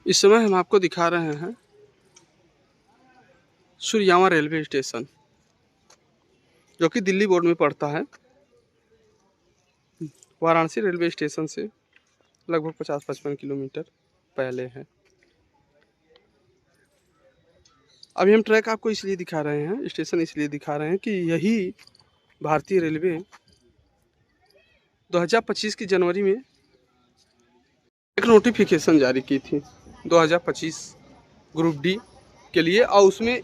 इस समय हम आपको दिखा रहे हैं सूर्यावा रेलवे स्टेशन, जो कि दिल्ली बोर्ड में पड़ता है। वाराणसी रेलवे स्टेशन से लगभग 50-55 किलोमीटर पहले है। अभी हम ट्रैक आपको इसलिए दिखा रहे हैं, स्टेशन इसलिए दिखा रहे हैं कि यही भारतीय रेलवे 2025 की जनवरी में एक नोटिफिकेशन जारी की थी 2025 ग्रुप डी के लिए, और उसमें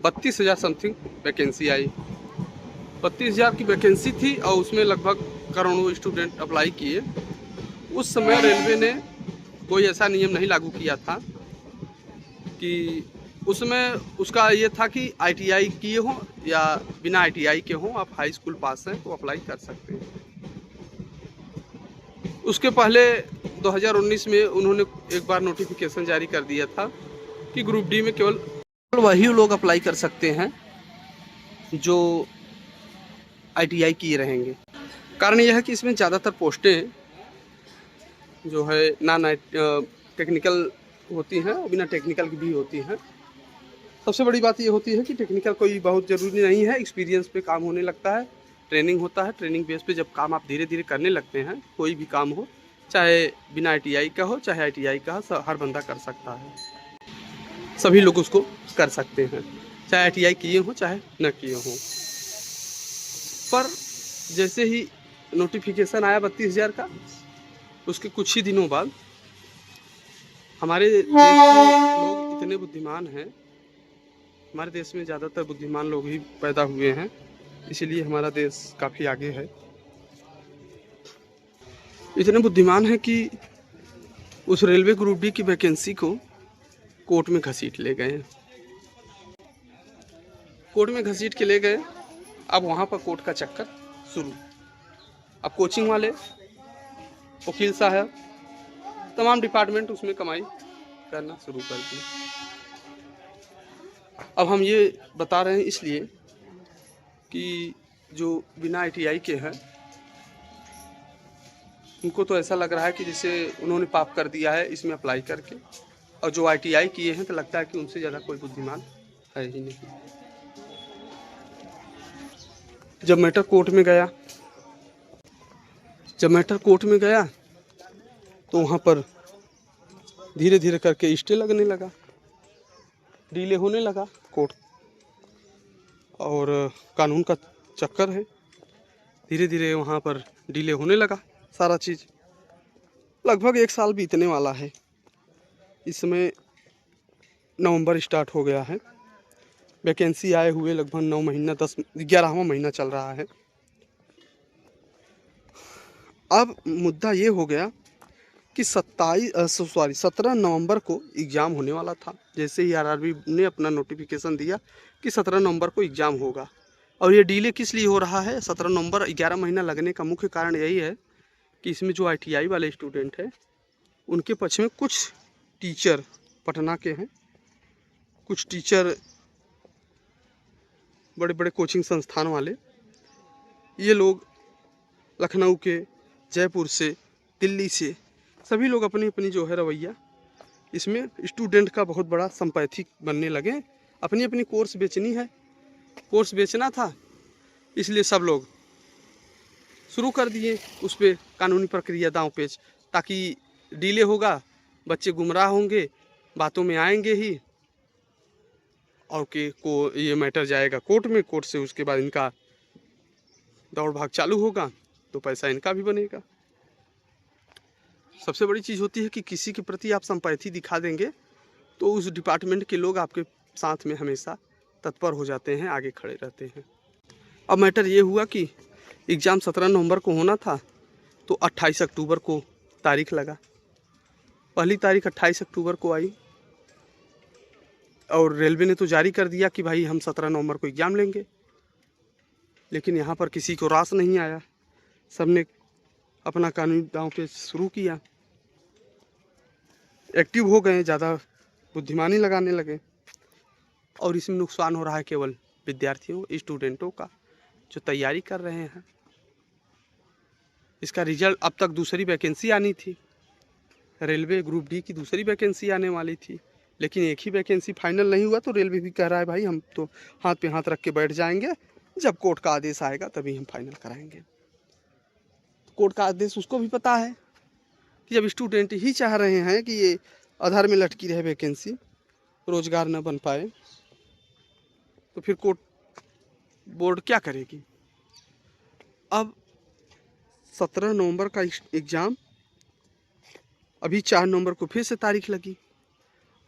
32,000 समथिंग वैकेंसी आई। 32,000 की वैकेंसी थी और उसमें लगभग करोड़ों स्टूडेंट अप्लाई किए। उस समय रेलवे ने कोई ऐसा नियम नहीं लागू किया था कि उसमें उसका ये था कि ITI किए हों या बिना ITI के हों, आप हाई स्कूल पास हैं तो अप्लाई कर सकते हैं। उसके पहले 2019 में उन्होंने एक बार नोटिफिकेशन जारी कर दिया था कि ग्रुप डी में केवल वही लोग अप्लाई कर सकते हैं जो ITI किए रहेंगे। कारण यह है कि इसमें ज़्यादातर पोस्टें जो है नॉन टेक्निकल होती हैं और बिना टेक्निकल की भी होती हैं। सबसे बड़ी बात ये होती है कि टेक्निकल कोई बहुत ज़रूरी नहीं है, एक्सपीरियंस पे काम होने लगता है, ट्रेनिंग होता है। ट्रेनिंग बेस पे जब काम आप धीरे धीरे करने लगते हैं, कोई भी काम हो, चाहे बिना ITI का हो चाहे ITI का हो, हर बंदा कर सकता है। सभी लोग उसको कर सकते हैं, चाहे ITI किए हों चाहे न किए हों। पर जैसे ही नोटिफिकेशन आया 32,000 का, उसके कुछ ही दिनों बाद हमारे देश के लोग इतने बुद्धिमान हैं, हमारे देश में ज़्यादातर बुद्धिमान लोग ही पैदा हुए हैं, इसीलिए हमारा देश काफ़ी आगे है। इतने बुद्धिमान हैं कि उस रेलवे ग्रुप डी की वैकेंसी को कोर्ट में घसीट ले गए। कोर्ट में घसीट के ले गए। अब वहाँ पर कोर्ट का चक्कर शुरू। अब कोचिंग वाले, वकील साहब, तमाम डिपार्टमेंट उसमें कमाई करना शुरू कर दिए। अब हम ये बता रहे हैं इसलिए कि जो बिना ITI के हैं उनको तो ऐसा लग रहा है कि जैसे उन्होंने पाप कर दिया है इसमें अप्लाई करके, और जो ITI किए हैं तो लगता है कि उनसे ज़्यादा कोई बुद्धिमान है ही नहीं। जब मैटर कोर्ट में गया तो वहाँ पर धीरे धीरे करके स्टे लगने लगा, डिले होने लगा कोर्ट, और कानून का चक्कर है, धीरे धीरे वहाँ पर डिले होने लगा सारा चीज़। लगभग 1 साल बीतने वाला है। इस समय नवंबर स्टार्ट हो गया है, वैकेंसी आए हुए लगभग 9 महीना 11वां महीना चल रहा है। अब मुद्दा ये हो गया कि 17 नवंबर को एग्ज़ाम होने वाला था। जैसे ही RRB ने अपना नोटिफिकेशन दिया कि 17 नवंबर को एग्ज़ाम होगा, और ये डिले किस लिए हो रहा है 17 नवंबर 11 महीना लगने का मुख्य कारण यही है कि इसमें जो ITI वाले स्टूडेंट हैं उनके पक्ष में कुछ टीचर पटना के हैं, कुछ टीचर बड़े बड़े कोचिंग संस्थान वाले, ये लोग लखनऊ के, जयपुर से, दिल्ली से, सभी लोग अपनी अपनी जो है रवैया इसमें स्टूडेंट का बहुत बड़ा संपैथिक बनने लगे। अपनी अपनी कोर्स बेचनी है, कोर्स बेचना था, इसलिए सब लोग शुरू कर दिए उस पर कानूनी प्रक्रिया दांव पेच, ताकि डिले होगा, बच्चे गुमराह होंगे, बातों में आएंगे ही, और के को ये मैटर जाएगा कोर्ट में, कोर्ट से उसके बाद इनका दौड़ भाग चालू होगा तो पैसा इनका भी बनेगा। सबसे बड़ी चीज़ होती है कि किसी के प्रति आप संपैथी दिखा देंगे तो उस डिपार्टमेंट के लोग आपके साथ में हमेशा तत्पर हो जाते हैं, आगे खड़े रहते हैं। अब मैटर ये हुआ कि एग्ज़ाम 17 नवंबर को होना था, तो 28 अक्टूबर को तारीख लगा। पहली तारीख 28 अक्टूबर को आई और रेलवे ने तो जारी कर दिया कि भाई हम 17 नवंबर को एग्ज़ाम लेंगे, लेकिन यहाँ पर किसी को रास नहीं आया। सबने अपना कानूनी दांव पे शुरू किया, एक्टिव हो गए, ज़्यादा बुद्धिमानी लगाने लगे, और इसमें नुकसान हो रहा है केवल विद्यार्थियों, स्टूडेंटों का जो तैयारी कर रहे हैं। इसका रिजल्ट अब तक दूसरी वैकेंसी आनी थी, रेलवे ग्रुप डी की दूसरी वैकेंसी आने वाली थी, लेकिन एक ही वैकेंसी फाइनल नहीं हुआ, तो रेलवे भी कह रहा है भाई हम तो हाथ पे हाथ रख के बैठ जाएंगे, जब कोर्ट का आदेश आएगा तभी हम फाइनल कराएंगे। कोर्ट का आदेश उसको भी पता है कि जब स्टूडेंट ही चाह रहे हैं कि ये आधार में लटकी रहे वैकेंसी, रोजगार न बन पाए, तो फिर कोर्ट बोर्ड क्या करेगी। अब 17 नवंबर का एग्ज़ाम, अभी 4 नवंबर को फिर से तारीख लगी।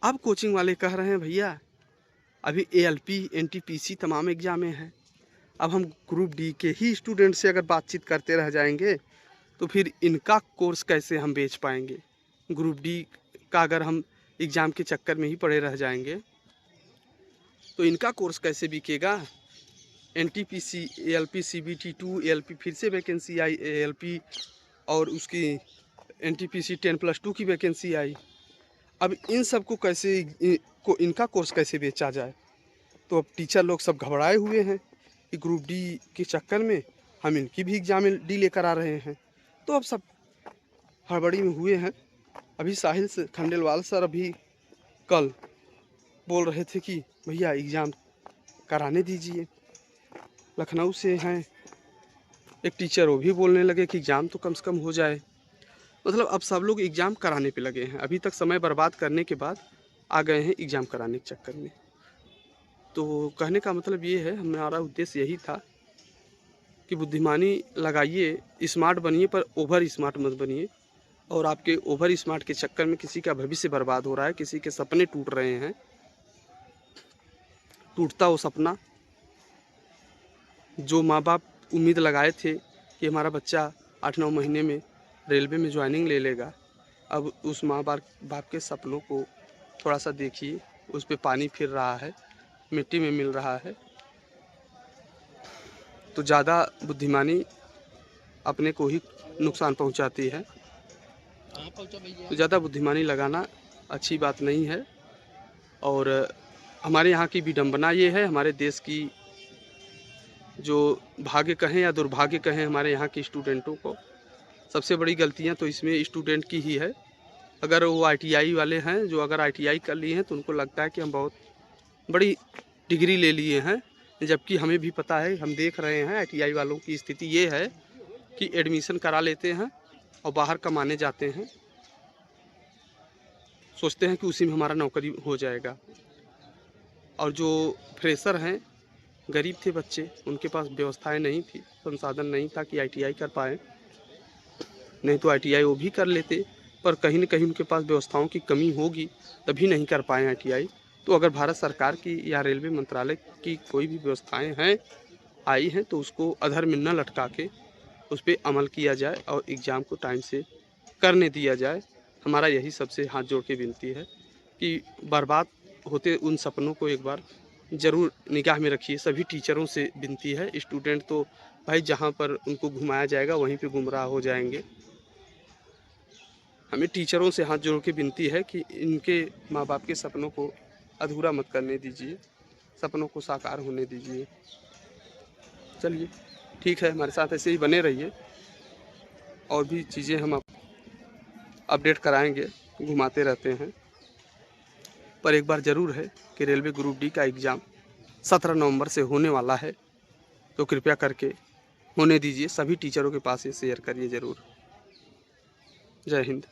अब कोचिंग वाले कह रहे हैं भैया अभी ALP NTPC तमाम एग्ज़ामें हैं, अब हम ग्रुप डी के ही स्टूडेंट से अगर बातचीत करते रह जाएंगे तो फिर इनका कोर्स कैसे हम बेच पाएंगे। ग्रुप डी का अगर हम एग्ज़ाम के चक्कर में ही पड़े रह जाएंगे तो इनका कोर्स कैसे बिकेगा। NTPC ALP CBT 2 ALP फिर से वैकेंसी आई, ALP और उसकी NTPC 10+2 की वैकेंसी आई। अब इन सब को कैसे इनका कोर्स कैसे बेचा जाए। तो अब टीचर लोग सब घबराए हुए हैं कि ग्रुप डी के चक्कर में हम इनकी भी एग्ज़ाम डिले करा रहे हैं। तो अब सब हड़बड़ी में हुए हैं। अभी साहिल से खंडेलवाल सर अभी कल बोल रहे थे कि भैया एग्ज़ाम कराने दीजिए। लखनऊ से हैं एक टीचर, वो भी बोलने लगे कि एग्ज़ाम तो कम से कम हो जाए। मतलब अब सब लोग एग्ज़ाम कराने पे लगे हैं। अभी तक समय बर्बाद करने के बाद आ गए हैं एग्ज़ाम कराने के चक्कर में। तो कहने का मतलब ये है, हमारा उद्देश्य यही था कि बुद्धिमानी लगाइए, स्मार्ट बनिए, पर ओवर स्मार्ट मत बनिए। और आपके ओवर स्मार्ट के चक्कर में किसी का भविष्य बर्बाद हो रहा है, किसी के सपने टूट रहे हैं। टूटता वो सपना जो माँ बाप उम्मीद लगाए थे कि हमारा बच्चा 8-9 महीने में रेलवे में ज्वाइनिंग ले लेगा, अब उस माँ बाप के सपनों को थोड़ा सा देखिए, उस पे पानी फिर रहा है, मिट्टी में मिल रहा है। तो ज़्यादा बुद्धिमानी अपने को ही नुकसान पहुंचाती है। तो ज़्यादा बुद्धिमानी लगाना अच्छी बात नहीं है। और हमारे यहाँ की विडंबना ये है, हमारे देश की जो भाग्य कहें या दुर्भाग्य कहें, हमारे यहाँ के स्टूडेंटों को सबसे बड़ी गलतियाँ तो इसमें स्टूडेंट की ही है। अगर वो ITI वाले हैं, जो अगर ITI कर लिए हैं, तो उनको लगता है कि हम बहुत बड़ी डिग्री ले लिए हैं, जबकि हमें भी पता है, हम देख रहे हैं ITI वालों की स्थिति ये है कि एडमिशन करा लेते हैं और बाहर कमाने जाते हैं, सोचते हैं कि उसी में हमारा नौकरी हो जाएगा। और जो फ्रेशर हैं, गरीब थे बच्चे, उनके पास व्यवस्थाएं नहीं थी, संसाधन नहीं था कि ITI कर पाए, नहीं तो ITI वो भी कर लेते, पर कहीं न कहीं उनके पास व्यवस्थाओं की कमी होगी तभी नहीं कर पाए ITI। तो अगर भारत सरकार की या रेलवे मंत्रालय की कोई भी व्यवस्थाएं हैं आई हैं, तो उसको अधर में न लटका के उस पर अमल किया जाए और एग्ज़ाम को टाइम से करने दिया जाए। हमारा यही सबसे हाथ जोड़ के विनती है कि बर्बाद होते उन सपनों को एक बार ज़रूर निगाह में रखिए। सभी टीचरों से विनती है, स्टूडेंट तो भाई जहाँ पर उनको घुमाया जाएगा वहीं पे गुमराह हो जाएंगे। हमें टीचरों से हाथ जोड़ के विनती है कि इनके माँ बाप के सपनों को अधूरा मत करने दीजिए, सपनों को साकार होने दीजिए। चलिए ठीक है, हमारे साथ ऐसे ही बने रहिए, और भी चीज़ें हम अपडेट कराएंगे, घुमाते रहते हैं। पर एक बार ज़रूर है कि रेलवे ग्रुप डी का एग्ज़ाम 17 नवंबर से होने वाला है, तो कृपया करके होने दीजिए। सभी टीचरों के पास ये शेयर करिए ज़रूर। जय हिंद।